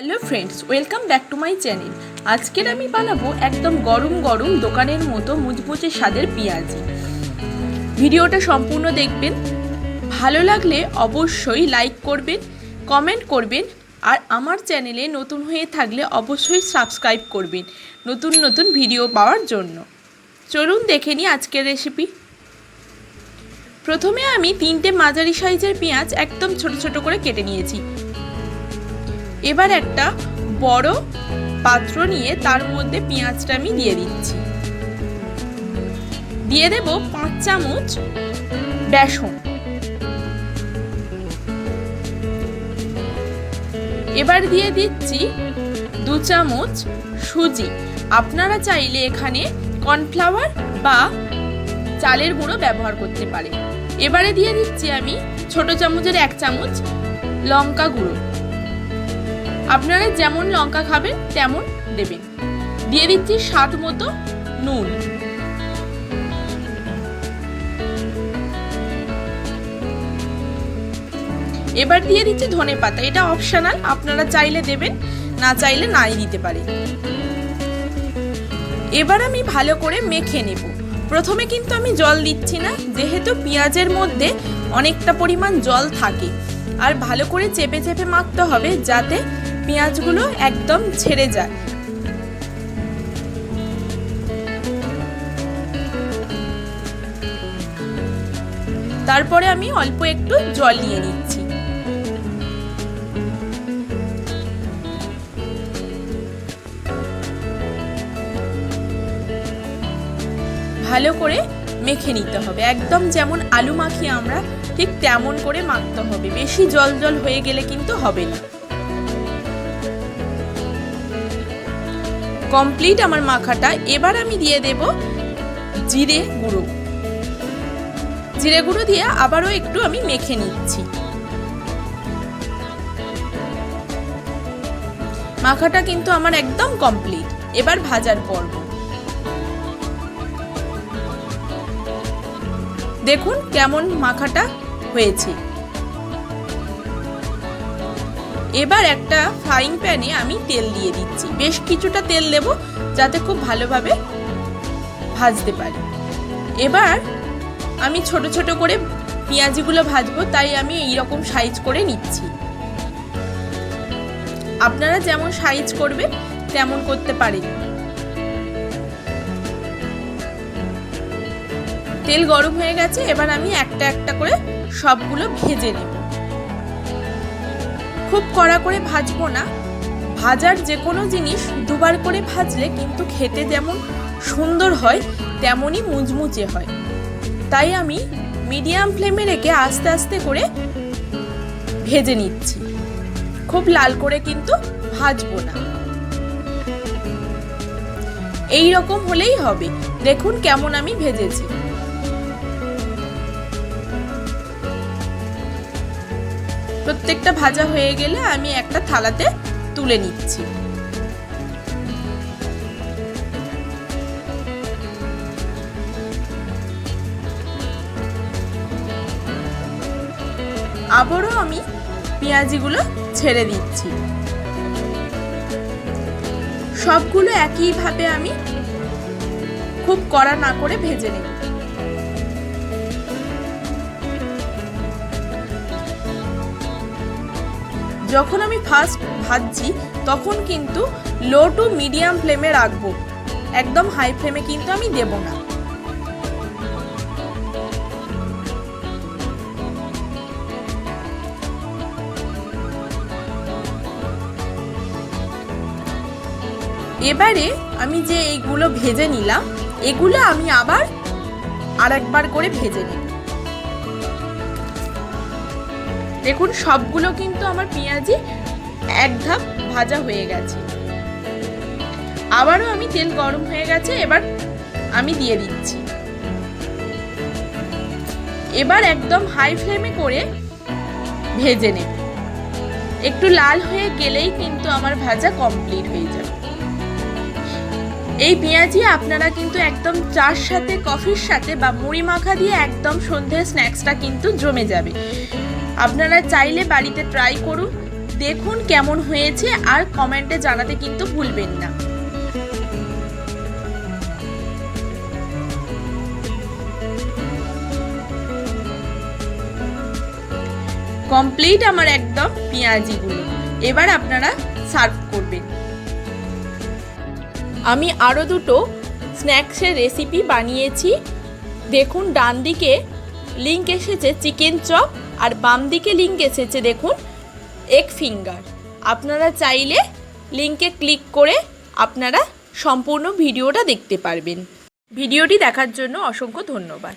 Hello friends, welcome back to my channel. আজকের আমি বানাবো একদম গরম গরম দোকানের মতো মুচমুচে স্বাদের পেঁয়াজি। ভিডিওটা সম্পূর্ণ দেখবেন, ভালো লাগলে অবশ্যই লাইক করবেন, কমেন্ট করবেন, আর আমার চ্যানেলে নতুন হয়ে থাকলে অবশ্যই সাবস্ক্রাইব করবেন নতুন নতুন ভিডিও পাওয়ার জন্য। চলুন দেখে নিই আজকের রেসিপি। প্রথমে আমি 3টে মাঝারি সাইজের পেঁয়াজ একদম ছোট ছোট করে কেটে নিয়েছি। এবার একটা বড় পাত্র নিয়ে তার মধ্যে পেঁয়াজটা আমি দিয়ে দিচ্ছি। দিয়ে দেব 5 চামচ বেসন। এবার দিয়ে দিচ্ছি 2 চামচ সুজি। আপনারা চাইলে এখানে কর্নফ্লাওয়ার বা চালের গুঁড়ো ব্যবহার করতে পারেন। এবারে দিয়ে দিচ্ছি আমি ছোট চামচের 1 চামচ লঙ্কা গুঁড়ো। আপনারা যেমন লঙ্কা খাবেন তেমন দেবেন। দিয়ে দিচ্ছি স্বাদ মতো নুন। এবার দিয়ে দিচ্ছি ধনেপাতা। এটা অপশনাল, আপনারা চাইলে দেবেন, না চাইলে নাই দিতে পারেন। এবার আমি ভালো করে মেখে নেব। প্রথমে কিন্তু আমি জল দিচ্ছি না, যেহেতু পেঁয়াজের মধ্যে অনেকটা পরিমাণ জল থাকে। আর ভালো করে চেপে চেপে মাখতে হবে যাতে পেঁয়াজগুলো একদম ছেড়ে যায়। তারপরে আমি অল্প একটু জল নিয়ে নিচ্ছি। ভালো করে মেখে নিতে হবে, একদম যেমন আলু মাখি আমরা ঠিক তেমন করে মাখতে হবে। বেশি জল জল হয়ে গেলে কিন্তু হবে না। কমপ্লিট আমার মাখাটা। এবার আমি দিয়ে দেব জিরে গুঁড়ো। জিরে গুঁড়ো দিয়ে আবারও একটু আমি মেখে নিচ্ছি। মাখাটা কিন্তু আমার একদম কমপ্লিট। এবার ভাজার পর্ব। দেখুন কেমন মাখাটা হয়েছে। এবার একটা ফ্রাইং প্যানে আমি তেল দিয়ে দিচ্ছি। বেশ কিছুটা তেল দেব যাতে খুব ভালোভাবে ভাজতে পারি। এবার আমি ছোট ছোট করে পেঁয়াজিগুলো ভাজবো, তাই আমি এইরকম সাইজ করে নিচ্ছি। আপনারা যেমন সাইজ করবেন তেমন করতে পারেন। তেল গরম হয়ে গেছে। এবার আমি একটা একটা করে সবগুলো ভেজে নেব। খুব কড়া করে ভাজবো না। ভাজার যে কোনো জিনিস দুবার করে ভাজলে কিন্তু খেতে যেমন সুন্দর হয় তেমনই মুচমুচে হয়। তাই আমি মিডিয়াম ফ্লেমে রেখে আস্তে আস্তে করে ভেজে নিচ্ছি। খুব লাল করে কিন্তু ভাজবো না। এই রকম হলেই হবে। দেখুন কেমন আমি ভেজেছি। প্রত্যেকটা ভাজা হয়ে গেলে আমি একটা থালাতে তুলে নিচ্ছি। আবারও আমি পেঁয়াজিগুলো ছেড়ে দিচ্ছি। সবগুলো একইভাবে আমি খুব কড়া না করে ভেজে নেব। যখন আমি ফার্স্ট ভাজছি তখন কিন্তু লো টু মিডিয়াম ফ্লেমে রাখবো, একদম হাই ফ্লেমে কিন্তু আমি দেব না। এবারে আমি যে এইগুলো ভেজে নিলাম, এগুলো আমি আবার আরেকবার করে ভেজে নিই। দেখুন সবগুলো কিন্তু আমার পেঁয়াজি এক ধাপ ভাজা হয়ে গেছে। আবারও আমি তেল গরম হয়ে গেছে। এবার আমি দিয়ে দিচ্ছি। এবার একদম হাই ফ্লেমে করে ভেজে নেব। একটু লাল হয়ে গেলেই কিন্তু আমার ভাজা কমপ্লিট হয়ে যাবে। এই পেঁয়াজি আপনারা কিন্তু একদম চার সাথে, কফির সাথে বা মুড়ি মাখা দিয়ে একদম সন্ধ্যের স্ন্যাক্সটা কিন্তু জমে যাবে। আপনারা চাইলে বাড়িতে ট্রাই করুন। দেখুন কেমন হয়েছে আর কমেন্টে জানাতে কিন্তু ভুলবেন না। কমপ্লিট আমার একদম পেঁয়াজিগুলো। এবার আপনারা সার্ভ করবেন। আমি আরও দুটো স্ন্যাক্সের রেসিপি বানিয়েছি। দেখুন ডান দিকে লিঙ্ক এসেছে চিকেন চপ আর বাম দিকে লিঙ্ক এসেছে দেখুন এগ ফিঙ্গার। আপনারা চাইলে লিঙ্কে ক্লিক করে আপনারা সম্পূর্ণ ভিডিওটা দেখতে পারবেন। ভিডিওটি দেখার জন্য অসংখ্য ধন্যবাদ।